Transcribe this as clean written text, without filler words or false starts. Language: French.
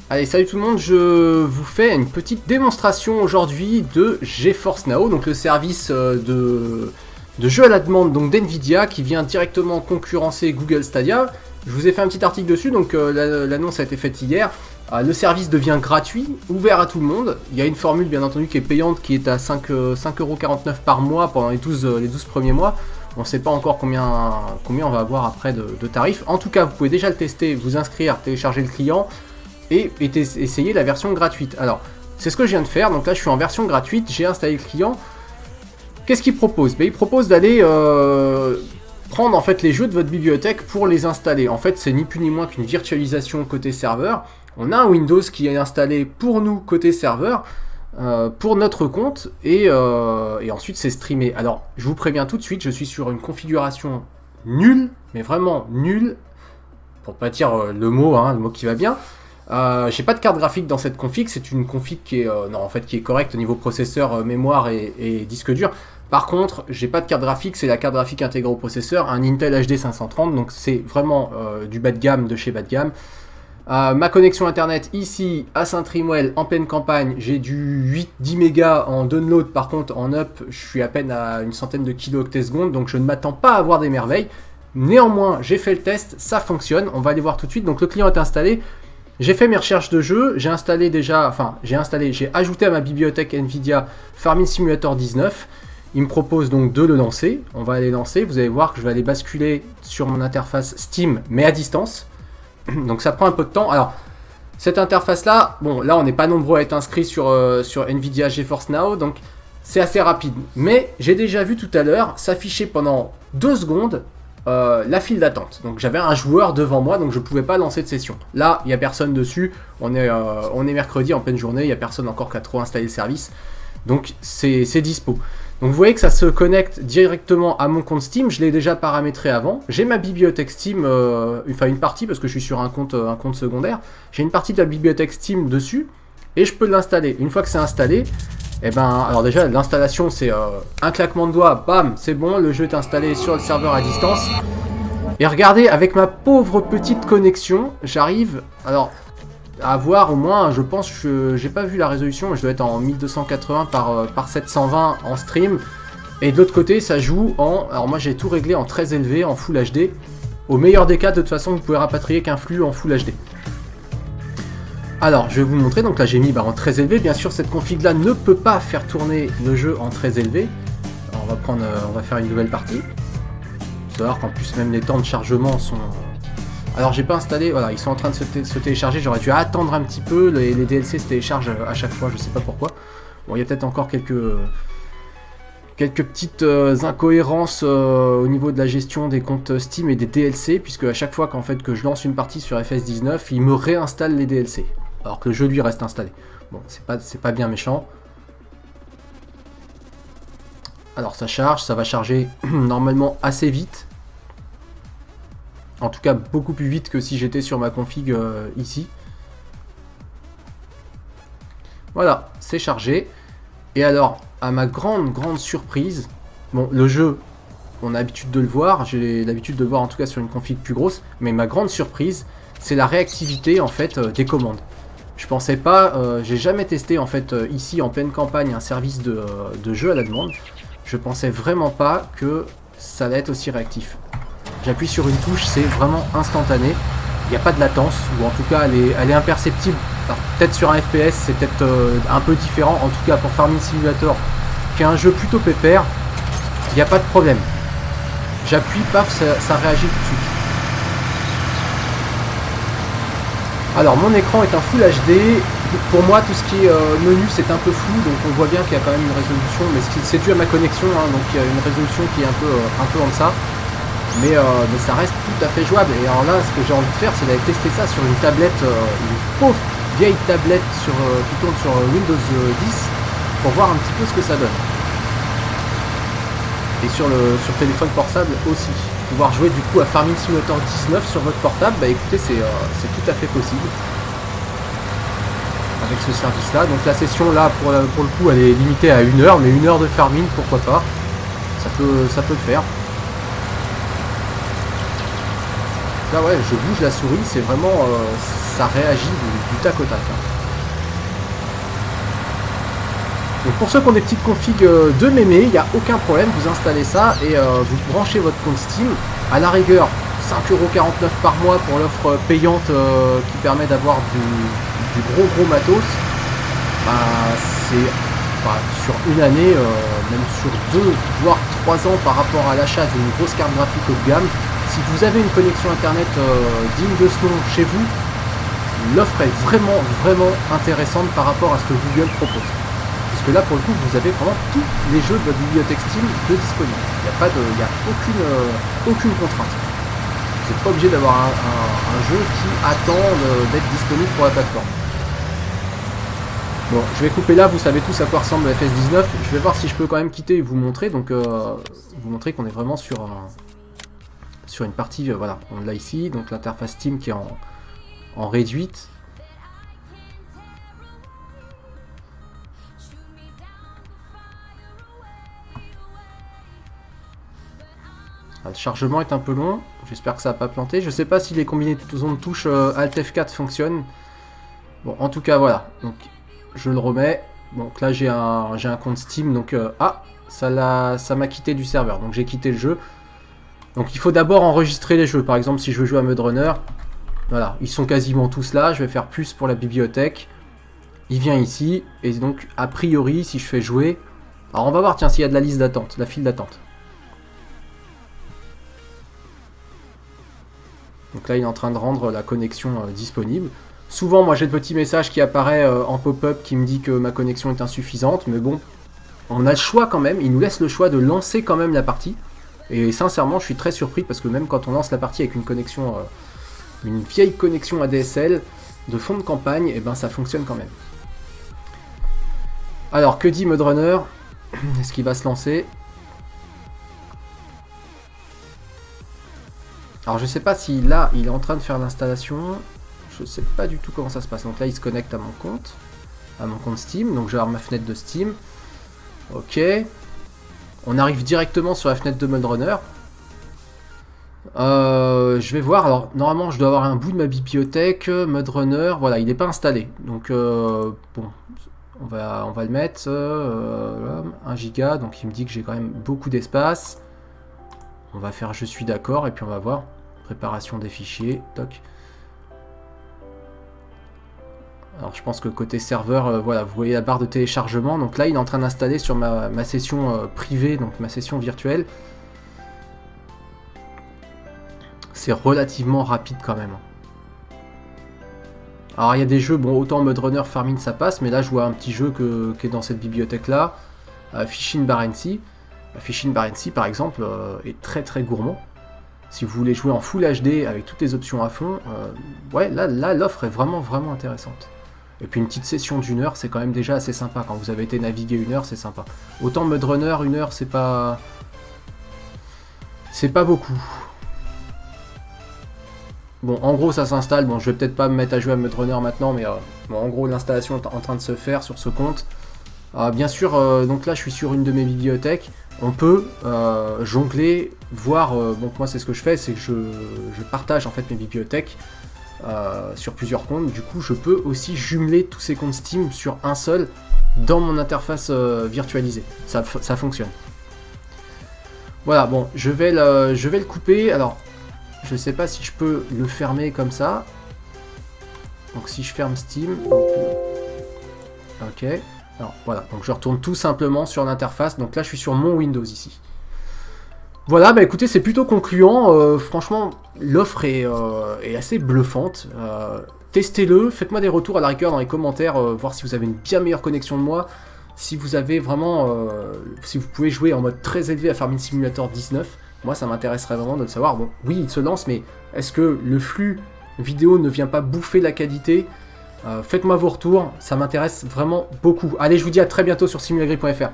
Allez, salut tout le monde, je vous fais une petite démonstration aujourd'hui de GeForce Now, donc le service de jeu à la demande donc d'NVIDIA qui vient directement concurrencer Google Stadia. Je vous ai fait un petit article dessus, donc l'annonce a été faite hier. Le service devient gratuit, ouvert à tout le monde. Il y a une formule bien entendu qui est payante, qui est à 5,49€ par mois pendant les 12 premiers mois. On ne sait pas encore combien on va avoir après de tarifs. En tout cas, vous pouvez déjà le tester, vous inscrire, télécharger le client et essayer la version gratuite. Alors, c'est ce que je viens de faire. Donc là, je suis en version gratuite, j'ai installé le client. Qu'est-ce qu'il propose? Il propose d'aller prendre en fait les jeux de votre bibliothèque pour les installer. En fait, c'est ni plus ni moins qu'une virtualisation côté serveur. On a un Windows qui est installé pour nous côté serveur, pour notre compte, et ensuite c'est streamé. Alors, je vous préviens tout de suite, je suis sur une configuration nulle, mais vraiment nulle, pour pas dire le mot qui va bien. J'ai pas de carte graphique dans cette config, c'est une config qui est correcte au niveau processeur, mémoire et disque dur. Par contre, j'ai pas de carte graphique, c'est la carte graphique intégrée au processeur, un Intel HD 530, donc c'est vraiment du bas de gamme de chez bas de gamme. Ma connexion internet ici à Saint-Trimouel en pleine campagne, j'ai du 8-10 mégas en download, par contre en up je suis à peine à une centaine de kilooctets secondes, donc je ne m'attends pas à avoir des merveilles. Néanmoins, j'ai fait le test, ça fonctionne, on va aller voir tout de suite. Donc le client est installé, j'ai fait mes recherches de jeux, j'ai ajouté à ma bibliothèque NVIDIA Farming Simulator 19. Il me propose donc de le lancer, on va aller lancer, vous allez voir que je vais aller basculer sur mon interface Steam, mais à distance. Donc ça prend un peu de temps. Alors, cette interface-là, bon, là on n'est pas nombreux à être inscrits sur NVIDIA GeForce Now, donc c'est assez rapide. Mais j'ai déjà vu tout à l'heure s'afficher pendant 2 secondes la file d'attente. Donc j'avais un joueur devant moi, donc je ne pouvais pas lancer de session. Là, il n'y a personne dessus, on est mercredi en pleine journée, il n'y a personne encore qui a trop installé le service. Donc c'est dispo. Donc vous voyez que ça se connecte directement à mon compte Steam, je l'ai déjà paramétré avant. J'ai ma bibliothèque Steam, une partie parce que je suis sur un compte secondaire. J'ai une partie de la bibliothèque Steam dessus et je peux l'installer. Une fois que c'est installé, alors déjà l'installation c'est un claquement de doigts, bam, c'est bon, le jeu est installé sur le serveur à distance. Et regardez, avec ma pauvre petite connexion, j'arrive à avoir au moins, je pense que j'ai pas vu la résolution, je dois être en 1280 par 720 en stream. Et de l'autre côté, ça joue alors moi j'ai tout réglé en très élevé, en Full HD. Au meilleur des cas, de toute façon, vous pouvez rapatrier qu'un flux en Full HD. Alors, je vais vous montrer, donc là j'ai mis en très élevé. Bien sûr, cette config là ne peut pas faire tourner le jeu en très élevé. Alors, on va faire une nouvelle partie. Vous allez voir qu'en plus, même les temps de chargement sont... Alors j'ai pas installé, voilà, ils sont en train de se télécharger, j'aurais dû attendre un petit peu, les DLC se téléchargent à chaque fois, je sais pas pourquoi. Bon, il y a peut-être encore quelques petites incohérences au niveau de la gestion des comptes Steam et des DLC, puisque à chaque fois que je lance une partie sur FS19, il me réinstalle les DLC, alors que le jeu lui reste installé. Bon, c'est pas bien méchant. Alors ça charge, ça va charger normalement assez vite. En tout cas, beaucoup plus vite que si j'étais sur ma config ici. Voilà, c'est chargé. Et alors, à ma grande surprise, bon, le jeu, on a l'habitude de le voir, j'ai l'habitude de le voir en tout cas sur une config plus grosse, mais ma grande surprise, c'est la réactivité en fait des commandes. Je pensais pas, j'ai jamais testé en fait ici en pleine campagne un service de jeu à la demande. Je pensais vraiment pas que ça allait être aussi réactif. J'appuie sur une touche, c'est vraiment instantané. Il n'y a pas de latence, ou en tout cas elle est imperceptible. Peut-être sur un FPS, c'est peut-être un peu différent. En tout cas pour Farming Simulator, qui est un jeu plutôt pépère, il n'y a pas de problème. J'appuie, paf, ça réagit tout de suite. Alors mon écran est un Full HD. Pour moi, tout ce qui est menu, c'est un peu flou, donc on voit bien qu'il y a quand même une résolution, mais c'est dû à ma connexion, donc il y a une résolution qui est un peu en deçà. Mais ça reste tout à fait jouable. Et alors là, ce que j'ai envie de faire, c'est d'aller tester ça sur une tablette, une pauvre vieille tablette qui tourne sur Windows 10, pour voir un petit peu ce que ça donne. Et sur téléphone portable aussi. Pouvoir jouer du coup à Farming Simulator 19 sur votre portable, écoutez, c'est tout à fait possible. Avec ce service là. Donc la session là, pour le coup, elle est limitée à 1 heure, mais 1 heure de farming, pourquoi pas. ça peut le faire. Là ouais, je bouge la souris, c'est vraiment, ça réagit du tac au tac. Hein. Donc pour ceux qui ont des petites configs de mémé, il n'y a aucun problème, vous installez ça et vous branchez votre compte Steam. À la rigueur, 5,49 € par mois pour l'offre payante qui permet d'avoir du gros matos. C'est sur une année, même sur 2 voire 3 ans par rapport à l'achat d'une grosse carte graphique haut de gamme. Si vous avez une connexion internet digne de ce nom chez vous, l'offre est vraiment intéressante par rapport à ce que Google propose. Parce que là pour le coup vous avez vraiment tous les jeux de votre bibliothèque Steam de disponibles. Il n'y a aucune contrainte. Vous n'êtes pas obligé d'avoir un jeu qui attend d'être disponible pour la plateforme. Bon, je vais couper là, vous savez tous à quoi ressemble le FS19. Je vais voir si je peux quand même quitter et vous montrer. Donc vous montrer qu'on est vraiment sur une partie, voilà, on l'a ici, donc l'interface Steam qui est en réduite. Le chargement est un peu long, j'espère que ça va pas planter. Je sais pas si les combinaisons de touches Alt F4 fonctionnent. Bon, en tout cas, voilà, donc je le remets. Donc là, j'ai un compte Steam, donc ça m'a quitté du serveur, donc j'ai quitté le jeu. Donc il faut d'abord enregistrer les jeux. Par exemple, si je veux jouer à Mud Runner, voilà, ils sont quasiment tous là. Je vais faire plus pour la bibliothèque. Il vient ici, et donc a priori, si je fais jouer, alors on va voir, tiens, s'il y a de la liste d'attente, la file d'attente. Donc là, il est en train de rendre la connexion disponible. Souvent, moi, j'ai le petit message qui apparaît en pop-up qui me dit que ma connexion est insuffisante, mais bon, on a le choix quand même. Il nous laisse le choix de lancer quand même la partie. Et sincèrement, je suis très surpris parce que même quand on lance la partie avec une connexion, une vieille connexion ADSL de fond de campagne, et ben ça fonctionne quand même. Alors, que dit Mud Runner? Est-ce qu'il va se lancer? Alors, je sais pas si là, il est en train de faire l'installation. Je sais pas du tout comment ça se passe. Donc là, il se connecte à mon compte Steam. Donc, je vais avoir ma fenêtre de Steam. Ok. On arrive directement sur la fenêtre de Mud Runner. Je vais voir. Alors, normalement, je dois avoir un bout de ma bibliothèque. Mud Runner, voilà, il n'est pas installé. Donc, bon, on va le mettre. 1 giga. Donc, il me dit que j'ai quand même beaucoup d'espace. On va faire je suis d'accord. Et puis, on va voir. Préparation des fichiers. Toc. Alors je pense que côté serveur, voilà, vous voyez la barre de téléchargement. Donc là, il est en train d'installer sur ma session privée, donc ma session virtuelle. C'est relativement rapide quand même. Alors il y a des jeux, bon, autant Mud Runner, Farming, ça passe, mais là je vois un petit jeu qui est dans cette bibliothèque-là. Fishing Barents. Fishing Barents, par exemple, est très gourmand. Si vous voulez jouer en Full HD avec toutes les options à fond, ouais, là l'offre est vraiment intéressante. Et puis une petite session d'1 heure, c'est quand même déjà assez sympa. Quand vous avez été naviguer 1 heure, c'est sympa. Autant Mud Runner, 1 heure, c'est pas beaucoup. Bon, en gros, ça s'installe. Bon, je vais peut-être pas me mettre à jouer à Mud Runner maintenant, mais bon, en gros, l'installation est en train de se faire sur ce compte. Bien sûr, donc là, je suis sur une de mes bibliothèques. On peut jongler, voir. Donc moi, c'est ce que je fais, c'est que je partage en fait mes bibliothèques. Sur plusieurs comptes, du coup je peux aussi jumeler tous ces comptes Steam sur un seul dans mon interface virtualisée, ça fonctionne. Voilà, bon, je vais le couper. Alors je sais pas si je peux le fermer comme ça, donc si je ferme Steam, donc, ok, alors voilà, donc je retourne tout simplement sur l'interface. Donc là je suis sur mon Windows ici. Voilà, bah écoutez, c'est plutôt concluant. Franchement, l'offre est assez bluffante. Testez-le, faites-moi des retours à la rigueur dans les commentaires, voir si vous avez une bien meilleure connexion de moi. Si vous avez vraiment, si vous pouvez jouer en mode très élevé à Farming Simulator 19, moi ça m'intéresserait vraiment de le savoir. Bon, oui, il se lance, mais est-ce que le flux vidéo ne vient pas bouffer la qualité? Faites-moi vos retours, ça m'intéresse vraiment beaucoup. Allez, je vous dis à très bientôt sur simulagri.fr.